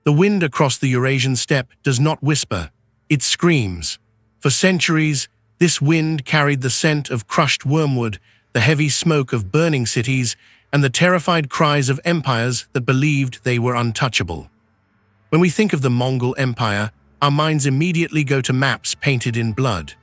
The wind across the Eurasian steppe does not whisper, it screams. For centuries, this wind carried the scent of crushed wormwood, the heavy smoke of burning cities, and the terrified cries of empires that believed they were untouchable. When we think of the Mongol Empire, our minds immediately go to maps painted in blood.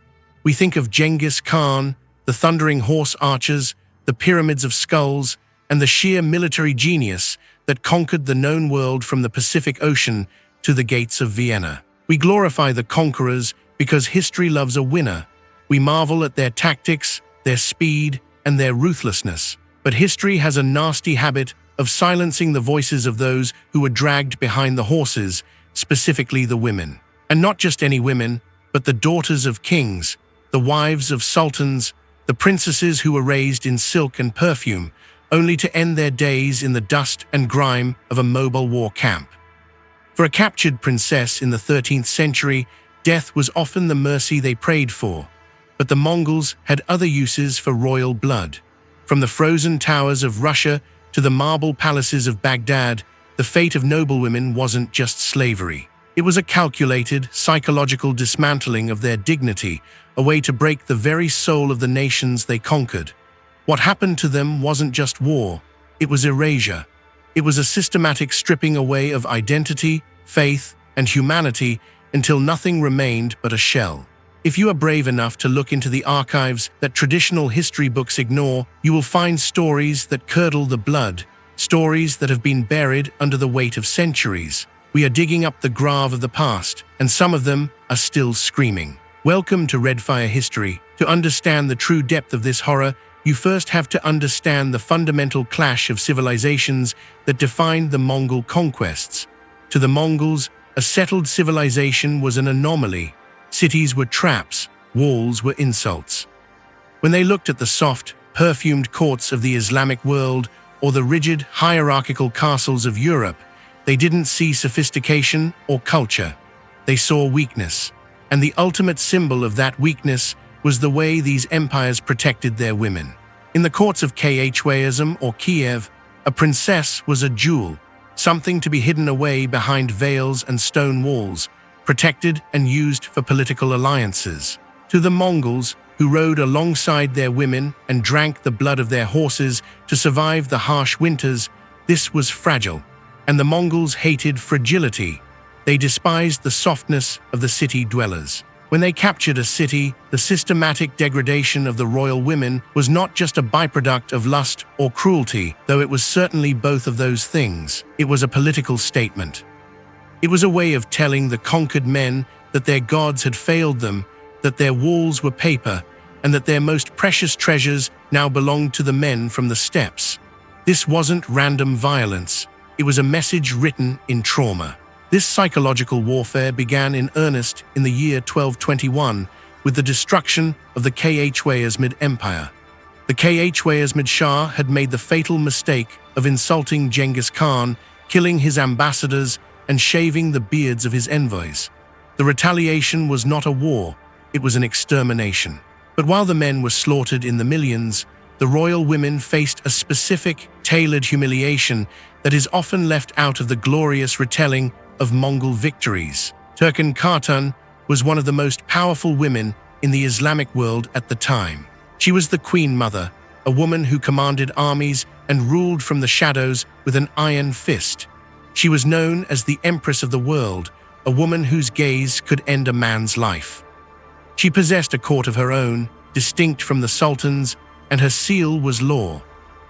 We think of Genghis Khan, the thundering horse archers, the pyramids of skulls, and the sheer military genius that conquered the known world from the Pacific Ocean to the gates of Vienna. We glorify the conquerors because history loves a winner. We marvel at their tactics, their speed, and their ruthlessness. But history has a nasty habit of silencing the voices of those who were dragged behind the horses, specifically the women. And not just any women, but the daughters of kings, the wives of sultans, the princesses who were raised in silk and perfume, only to end their days in the dust and grime of a mobile war camp. For a captured princess in the 13th century, death was often the mercy they prayed for. But the Mongols had other uses for royal blood. From the frozen towers of Russia to the marble palaces of Baghdad, the fate of noblewomen wasn't just slavery. It was a calculated, psychological dismantling of their dignity, a way to break the very soul of the nations they conquered. What happened to them wasn't just war, it was erasure. It was a systematic stripping away of identity, faith, and humanity until nothing remained but a shell. If you are brave enough to look into the archives that traditional history books ignore, you will find stories that curdle the blood, stories that have been buried under the weight of centuries. We are digging up the grave of the past, and some of them are still screaming. Welcome to Redfire History. To understand the true depth of this horror, you first have to understand the fundamental clash of civilizations that defined the Mongol conquests. To the Mongols, a settled civilization was an anomaly. Cities were traps, walls were insults. When they looked at the soft, perfumed courts of the Islamic world or the rigid, hierarchical castles of Europe, they didn't see sophistication or culture. They saw weakness. And the ultimate symbol of that weakness was the way these empires protected their women. In the courts of Khwaism or Kiev, a princess was a jewel, something to be hidden away behind veils and stone walls, protected and used for political alliances. To the Mongols, who rode alongside their women and drank the blood of their horses to survive the harsh winters, this was fragile. And the Mongols hated fragility. They despised the softness of the city dwellers. When they captured a city, the systematic degradation of the royal women was not just a byproduct of lust or cruelty, though it was certainly both of those things. It was a political statement. It was a way of telling the conquered men that their gods had failed them, that their walls were paper, and that their most precious treasures now belonged to the men from the steppes. This wasn't random violence. It was a message written in trauma. This psychological warfare began in earnest in the year 1221 with the destruction of the Khwaism Empire. The Khwaism Shah had made the fatal mistake of insulting Genghis Khan, killing his ambassadors, and shaving the beards of his envoys. The retaliation was not a war, it was an extermination. But while the men were slaughtered in the millions, the royal women faced a specific, tailored humiliation that is often left out of the glorious retelling of Mongol victories. Turkan Khatun was one of the most powerful women in the Islamic world at the time. She was the Queen Mother, a woman who commanded armies and ruled from the shadows with an iron fist. She was known as the Empress of the World, a woman whose gaze could end a man's life. She possessed a court of her own, distinct from the sultans, and her seal was law.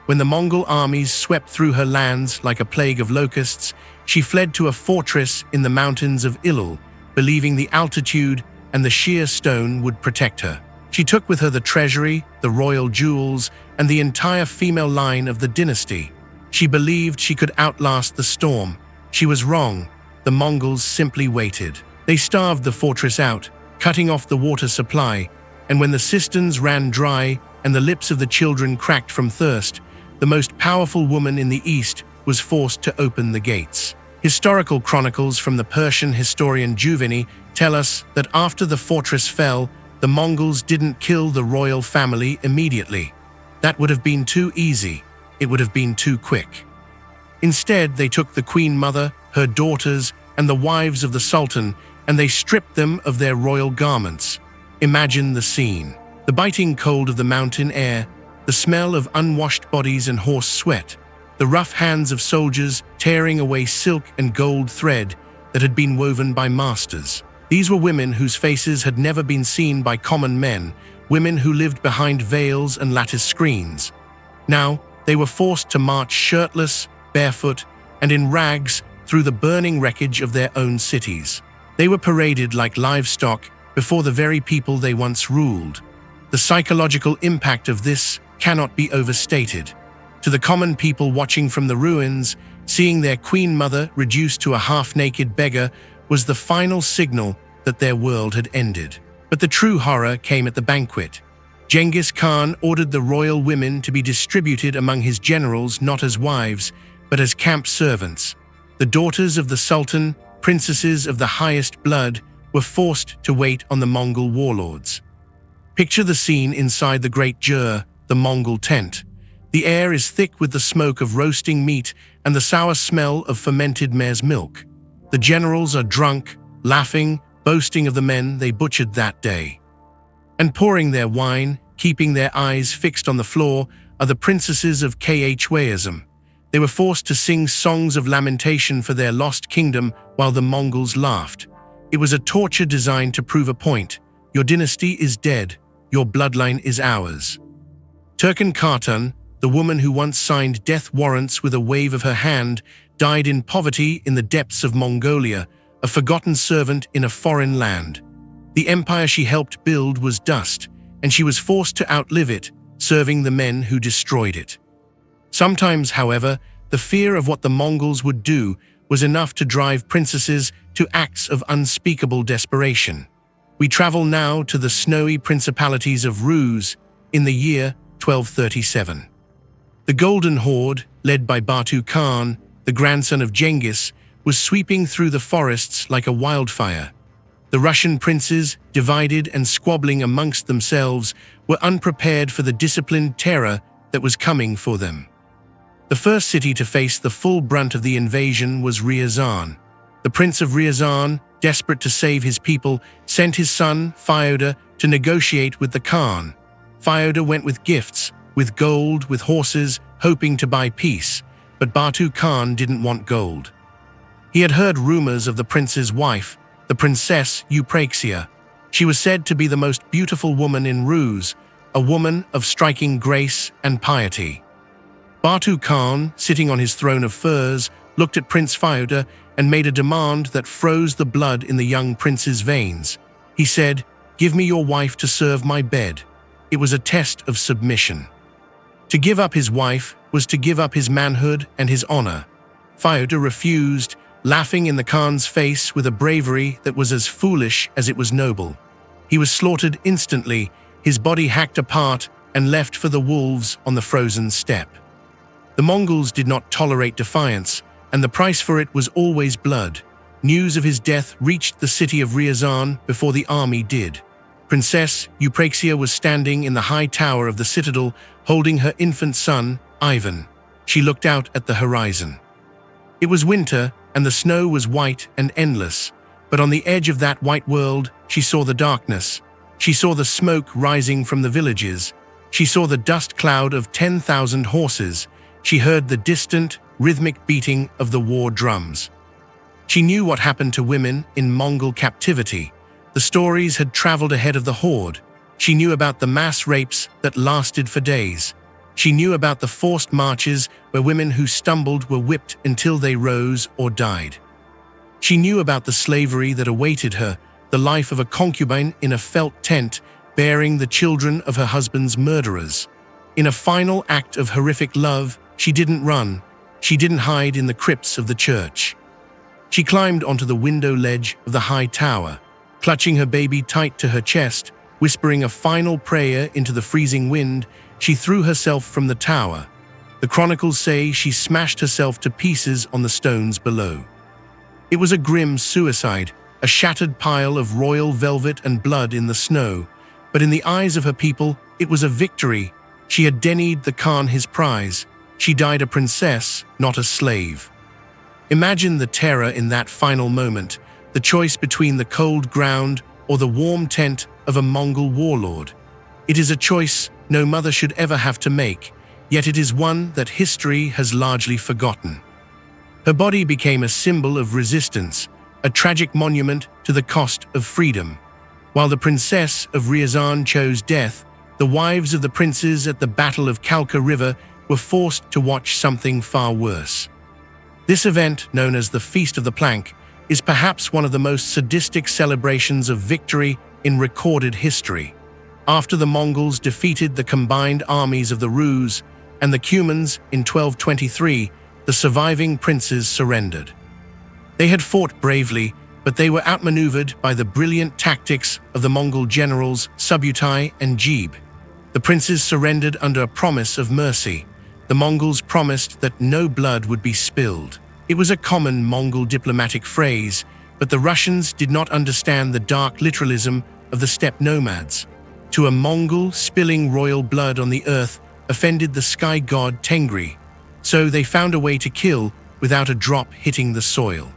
When the Mongol armies swept through her lands like a plague of locusts, she fled to a fortress in the mountains of Ilil, believing the altitude and the sheer stone would protect her. She took with her the treasury, the royal jewels, and the entire female line of the dynasty. She believed she could outlast the storm. She was wrong. The Mongols simply waited. They starved the fortress out, cutting off the water supply, and when the cisterns ran dry and the lips of the children cracked from thirst, the most powerful woman in the East was forced to open the gates. Historical chronicles from the Persian historian Juvini tell us that after the fortress fell, the Mongols didn't kill the royal family immediately. That would have been too easy. It would have been too quick. Instead, they took the Queen Mother, her daughters, and the wives of the Sultan, and they stripped them of their royal garments. Imagine the scene. The biting cold of the mountain air, the smell of unwashed bodies and horse sweat, the rough hands of soldiers tearing away silk and gold thread that had been woven by masters. These were women whose faces had never been seen by common men, women who lived behind veils and lattice screens. Now, they were forced to march shirtless, barefoot, and in rags through the burning wreckage of their own cities. They were paraded like livestock before the very people they once ruled. The psychological impact of this cannot be overstated. To the common people watching from the ruins, seeing their queen mother reduced to a half-naked beggar was the final signal that their world had ended. But the true horror came at the banquet. Genghis Khan ordered the royal women to be distributed among his generals not as wives, but as camp servants. The daughters of the Sultan, princesses of the highest blood, were forced to wait on the Mongol warlords. Picture the scene inside the Great Jur, the Mongol tent. The air is thick with the smoke of roasting meat and the sour smell of fermented mare's milk. The generals are drunk, laughing, boasting of the men they butchered that day. And pouring their wine, keeping their eyes fixed on the floor, are the princesses of Khwaism. They were forced to sing songs of lamentation for their lost kingdom while the Mongols laughed. It was a torture designed to prove a point. Your dynasty is dead. Your bloodline is ours. Turkan Khatun, the woman who once signed death warrants with a wave of her hand, died in poverty in the depths of Mongolia, a forgotten servant in a foreign land. The empire she helped build was dust, and she was forced to outlive it, serving the men who destroyed it. Sometimes, however, the fear of what the Mongols would do was enough to drive princesses to acts of unspeakable desperation. We travel now to the snowy principalities of Rus in the year 1237. The Golden Horde, led by Batu Khan, the grandson of Genghis, was sweeping through the forests like a wildfire. The Russian princes, divided and squabbling amongst themselves, were unprepared for the disciplined terror that was coming for them. The first city to face the full brunt of the invasion was Ryazan. The Prince of Ryazan, desperate to save his people, sent his son, Fyodor, to negotiate with the Khan. Fyodor went with gifts, with gold, with horses, hoping to buy peace, but Batu Khan didn't want gold. He had heard rumors of the prince's wife, the Princess Eupraxia. She was said to be the most beautiful woman in Rus, a woman of striking grace and piety. Batu Khan, sitting on his throne of furs, looked at Prince Fyodor and made a demand that froze the blood in the young prince's veins. He said, "Give me your wife to serve my bed." It was a test of submission. To give up his wife was to give up his manhood and his honor. Fyodor refused, laughing in the Khan's face with a bravery that was as foolish as it was noble. He was slaughtered instantly, his body hacked apart and left for the wolves on the frozen steppe. The Mongols did not tolerate defiance, and the price for it was always blood. News of his death reached the city of Ryazan before the army did. Princess Eupraxia was standing in the high tower of the citadel, holding her infant son, Ivan. She looked out at the horizon. It was winter, and the snow was white and endless, but on the edge of that white world, she saw the darkness. She saw the smoke rising from the villages. She saw the dust cloud of 10,000 horses. She heard the distant, rhythmic beating of the war drums. She knew what happened to women in Mongol captivity. The stories had traveled ahead of the horde. She knew about the mass rapes that lasted for days. She knew about the forced marches where women who stumbled were whipped until they rose or died. She knew about the slavery that awaited her, the life of a concubine in a felt tent, bearing the children of her husband's murderers. In a final act of horrific love, she didn't run. She didn't hide in the crypts of the church. She climbed onto the window ledge of the high tower, clutching her baby tight to her chest, whispering a final prayer into the freezing wind. She threw herself from the tower. The chronicles say she smashed herself to pieces on the stones below. It was a grim suicide, a shattered pile of royal velvet and blood in the snow. But in the eyes of her people, it was a victory. She had denied the Khan his prize. She died a princess, not a slave. Imagine the terror in that final moment, the choice between the cold ground or the warm tent of a Mongol warlord. It is a choice no mother should ever have to make, yet it is one that history has largely forgotten. Her body became a symbol of resistance, a tragic monument to the cost of freedom. While the princess of Ryazan chose death, the wives of the princes at the Battle of Kalka River were forced to watch something far worse. This event, known as the Feast of the Plank, is perhaps one of the most sadistic celebrations of victory in recorded history. After the Mongols defeated the combined armies of the Rus and the Cumans in 1223, the surviving princes surrendered. They had fought bravely, but they were outmaneuvered by the brilliant tactics of the Mongol generals Subutai and Jebe. The princes surrendered under a promise of mercy. The Mongols promised that no blood would be spilled. It was a common Mongol diplomatic phrase, but the Russians did not understand the dark literalism of the steppe nomads. To a Mongol, spilling royal blood on the earth offended the sky god Tengri, so they found a way to kill without a drop hitting the soil.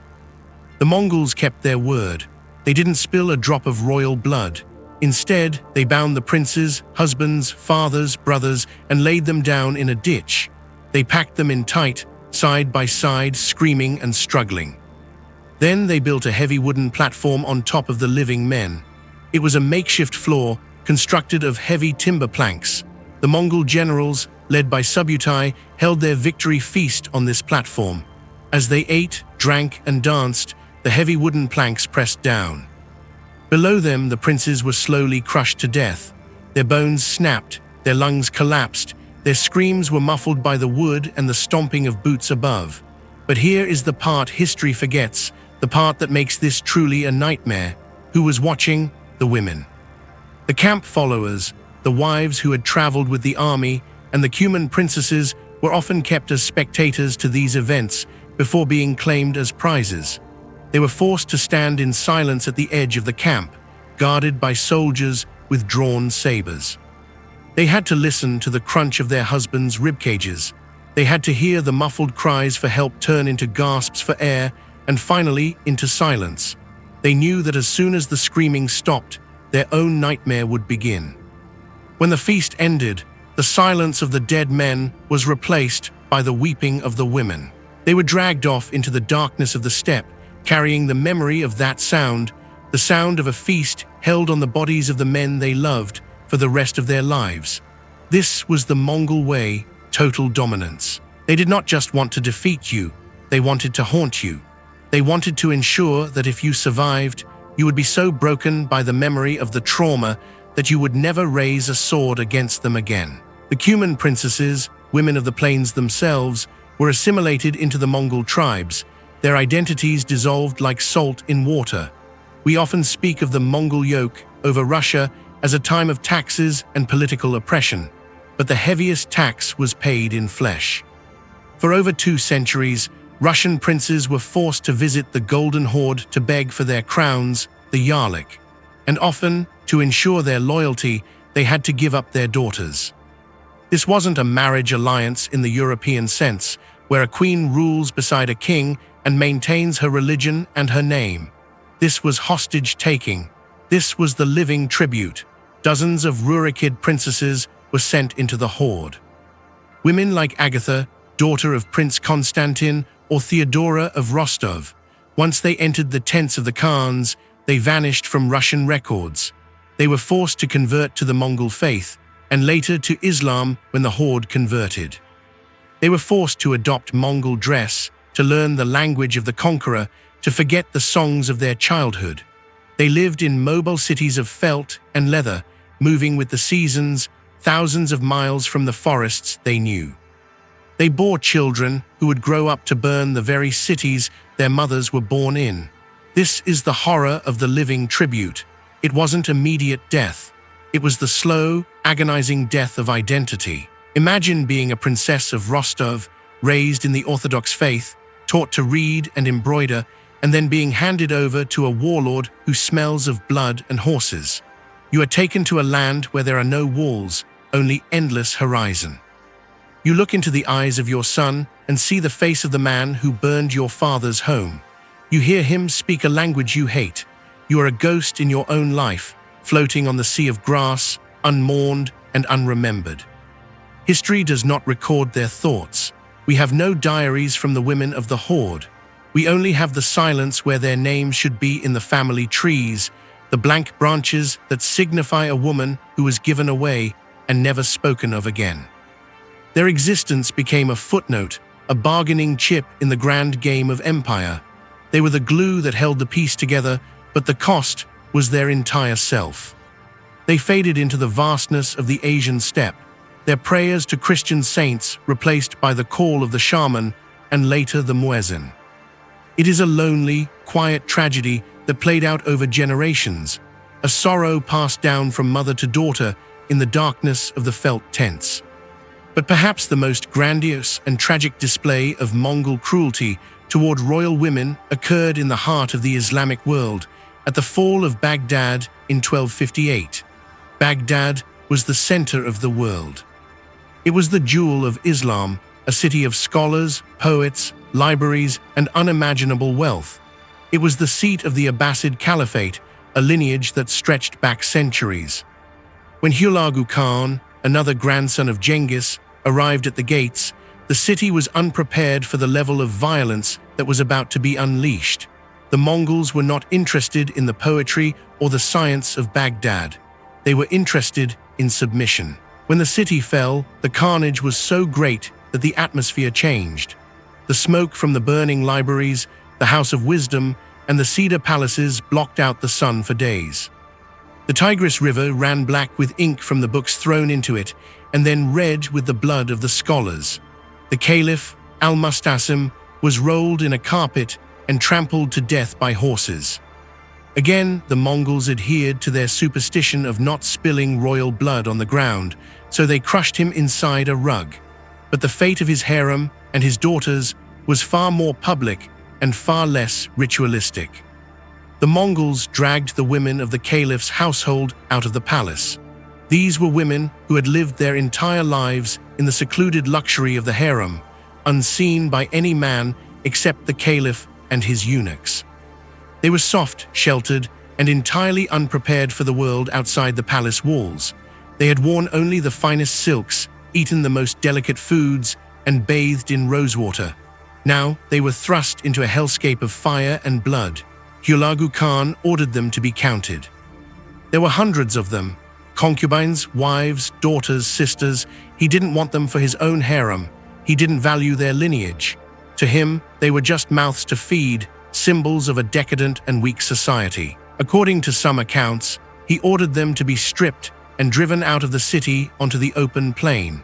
The Mongols kept their word. They didn't spill a drop of royal blood. Instead, they bound the princes, husbands, fathers, brothers, and laid them down in a ditch. They packed them in tight, side by side, screaming and struggling. Then they built a heavy wooden platform on top of the living men. It was a makeshift floor constructed of heavy timber planks. The Mongol generals, led by Subutai, held their victory feast on this platform. As they ate, drank, and danced, the heavy wooden planks pressed down. Below them, the princes were slowly crushed to death. Their bones snapped, their lungs collapsed, their screams were muffled by the wood and the stomping of boots above. But here is the part history forgets, the part that makes this truly a nightmare. Who was watching? The women. The camp followers, the wives who had traveled with the army, and the Cuman princesses were often kept as spectators to these events before being claimed as prizes. They were forced to stand in silence at the edge of the camp, guarded by soldiers with drawn sabers. They had to listen to the crunch of their husbands' ribcages. They had to hear the muffled cries for help turn into gasps for air, and finally into silence. They knew that as soon as the screaming stopped, their own nightmare would begin. When the feast ended, the silence of the dead men was replaced by the weeping of the women. They were dragged off into the darkness of the steppe, carrying the memory of that sound, the sound of a feast held on the bodies of the men they loved for the rest of their lives. This was the Mongol way, total dominance. They did not just want to defeat you, they wanted to haunt you. They wanted to ensure that if you survived, you would be so broken by the memory of the trauma that you would never raise a sword against them again. The Cuman princesses, women of the plains themselves, were assimilated into the Mongol tribes, their identities dissolved like salt in water. We often speak of the Mongol yoke over Russia as a time of taxes and political oppression, but the heaviest tax was paid in flesh. For over 2 centuries, Russian princes were forced to visit the Golden Horde to beg for their crowns, the Yarlik, and often, to ensure their loyalty, they had to give up their daughters. This wasn't a marriage alliance in the European sense, where a queen rules beside a king and maintains her religion and her name. This was hostage-taking. This was the living tribute. Dozens of Rurikid princesses were sent into the horde. Women like Agatha, daughter of Prince Constantin, or Theodora of Rostov, once they entered the tents of the Khans, they vanished from Russian records. They were forced to convert to the Mongol faith, and later to Islam when the horde converted. They were forced to adopt Mongol dress, to learn the language of the conqueror, to forget the songs of their childhood. They lived in mobile cities of felt and leather, moving with the seasons, thousands of miles from the forests they knew. They bore children who would grow up to burn the very cities their mothers were born in. This is the horror of the living tribute. It wasn't immediate death. It was the slow, agonizing death of identity. Imagine being a princess of Rostov, raised in the Orthodox faith, taught to read and embroider, and then being handed over to a warlord who smells of blood and horses. You are taken to a land where there are no walls, only endless horizon. You look into the eyes of your son, and see the face of the man who burned your father's home. You hear him speak a language you hate. You are a ghost in your own life, floating on the sea of grass, unmourned and unremembered. History does not record their thoughts. We have no diaries from the women of the Horde. We only have the silence where their names should be in the family trees, the blank branches that signify a woman who was given away and never spoken of again. Their existence became a footnote, a bargaining chip in the grand game of empire. They were the glue that held the piece together, but the cost was their entire self. They faded into the vastness of the Asian steppe, their prayers to Christian saints replaced by the call of the shaman and later the muezzin. It is a lonely, quiet tragedy that played out over generations, a sorrow passed down from mother to daughter in the darkness of the felt tents. But perhaps the most grandiose and tragic display of Mongol cruelty toward royal women occurred in the heart of the Islamic world, at the fall of Baghdad in 1258. Baghdad was the center of the world. It was the jewel of Islam, a city of scholars, poets, libraries, and unimaginable wealth. It was the seat of the Abbasid Caliphate, a lineage that stretched back centuries. When Hulagu Khan, another grandson of Genghis, arrived at the gates, the city was unprepared for the level of violence that was about to be unleashed. The Mongols were not interested in the poetry or the science of Baghdad. They were interested in submission. When the city fell, the carnage was so great that the atmosphere changed. The smoke from the burning libraries, the House of Wisdom, and the cedar palaces blocked out the sun for days. The Tigris River ran black with ink from the books thrown into it, and then red with the blood of the scholars. The Caliph, Al-Mustasim, was rolled in a carpet and trampled to death by horses. Again, the Mongols adhered to their superstition of not spilling royal blood on the ground, so they crushed him inside a rug. But the fate of his harem and his daughters was far more public and far less ritualistic. The Mongols dragged the women of the Caliph's household out of the palace. These were women who had lived their entire lives in the secluded luxury of the harem, unseen by any man except the Caliph and his eunuchs. They were soft, sheltered, and entirely unprepared for the world outside the palace walls. They had worn only the finest silks, eaten the most delicate foods, and bathed in rosewater. Now they were thrust into a hellscape of fire and blood. Hulagu Khan ordered them to be counted. There were hundreds of them, concubines, wives, daughters, sisters. He didn't want them for his own harem. He didn't value their lineage. To him, they were just mouths to feed, symbols of a decadent and weak society. According to some accounts, he ordered them to be stripped and driven out of the city onto the open plain.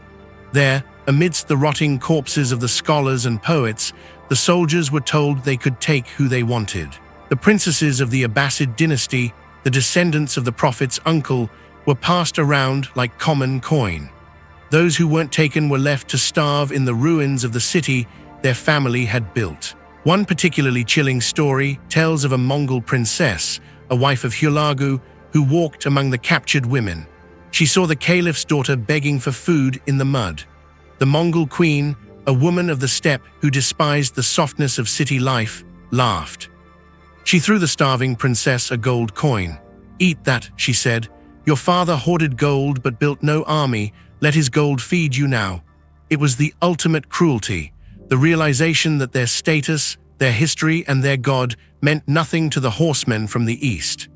There, amidst the rotting corpses of the scholars and poets, the soldiers were told they could take who they wanted. The princesses of the Abbasid dynasty, the descendants of the Prophet's uncle, were passed around like common coin. Those who weren't taken were left to starve in the ruins of the city their family had built. One particularly chilling story tells of a Mongol princess, a wife of Hulagu, who walked among the captured women. She saw the caliph's daughter begging for food in the mud. The Mongol queen, a woman of the steppe who despised the softness of city life, laughed. She threw the starving princess a gold coin. "Eat that," she said. "Your father hoarded gold but built no army. Let his gold feed you now." It was the ultimate cruelty, the realization that their status, their history, and their god meant nothing to the horsemen from the east.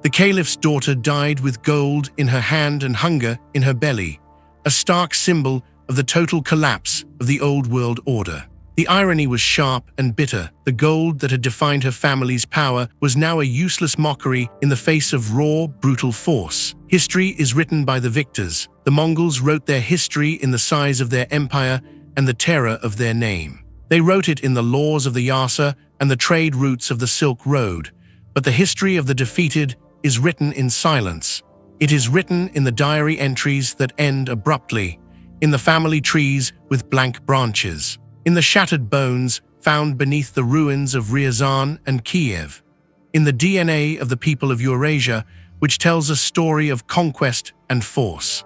The caliph's daughter died with gold in her hand and hunger in her belly, a stark symbol of the total collapse of the old world order. The irony was sharp and bitter. The gold that had defined her family's power was now a useless mockery in the face of raw, brutal force. History is written by the victors. The Mongols wrote their history in the size of their empire and the terror of their name. They wrote it in the laws of the Yasa and the trade routes of the Silk Road. But the history of the defeated is written in silence. It is written in the diary entries that end abruptly, in the family trees with blank branches, in the shattered bones found beneath the ruins of Ryazan and Kiev, in the DNA of the people of Eurasia, which tells a story of conquest and force.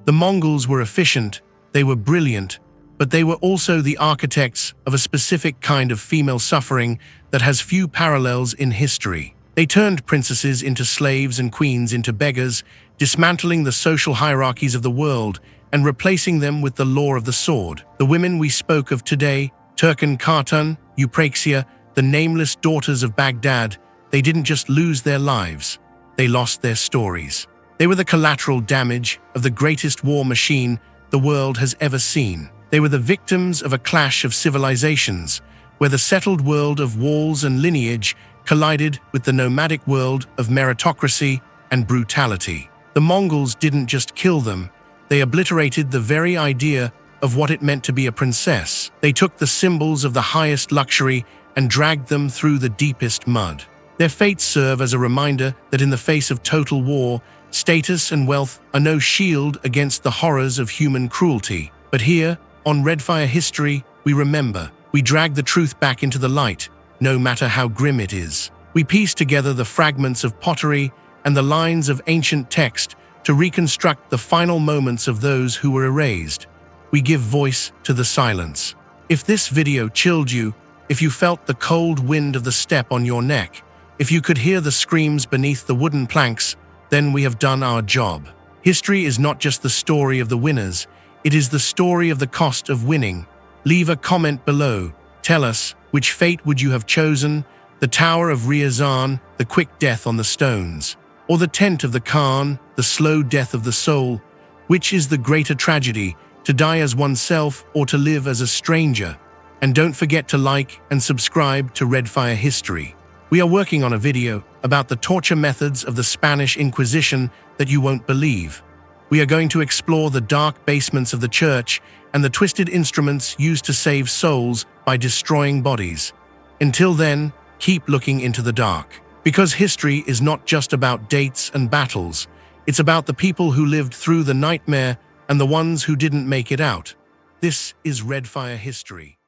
The Mongols were efficient, they were brilliant, but they were also the architects of a specific kind of female suffering that has few parallels in history. They turned princesses into slaves and queens into beggars, dismantling the social hierarchies of the world and replacing them with the law of the sword. The women we spoke of today, Turkan Khatun, Eupraxia, the nameless daughters of Baghdad, they didn't just lose their lives, they lost their stories. They were the collateral damage of the greatest war machine the world has ever seen. They were the victims of a clash of civilizations, where the settled world of walls and lineage collided with the nomadic world of meritocracy and brutality. The Mongols didn't just kill them, they obliterated the very idea of what it meant to be a princess. They took the symbols of the highest luxury and dragged them through the deepest mud. Their fates serve as a reminder that in the face of total war, status and wealth are no shield against the horrors of human cruelty. But here, on Redfire History, we remember. We drag the truth back into the light, no matter how grim it is. We piece together the fragments of pottery and the lines of ancient text to reconstruct the final moments of those who were erased. We give voice to the silence. If this video chilled you, if you felt the cold wind of the steppe on your neck, if you could hear the screams beneath the wooden planks, then we have done our job. History is not just the story of the winners, it is the story of the cost of winning. Leave a comment below. Tell us, which fate would you have chosen? The Tower of Riazan, the quick death on the stones, or the tent of the Khan, the slow death of the soul? Which is the greater tragedy, to die as oneself or to live as a stranger? And don't forget to like and subscribe to Redfire History. We are working on a video about the torture methods of the Spanish Inquisition that you won't believe. We are going to explore the dark basements of the church and the twisted instruments used to save souls by destroying bodies. Until then, keep looking into the dark. Because history is not just about dates and battles, it's about the people who lived through the nightmare and the ones who didn't make it out. This is Redfire History.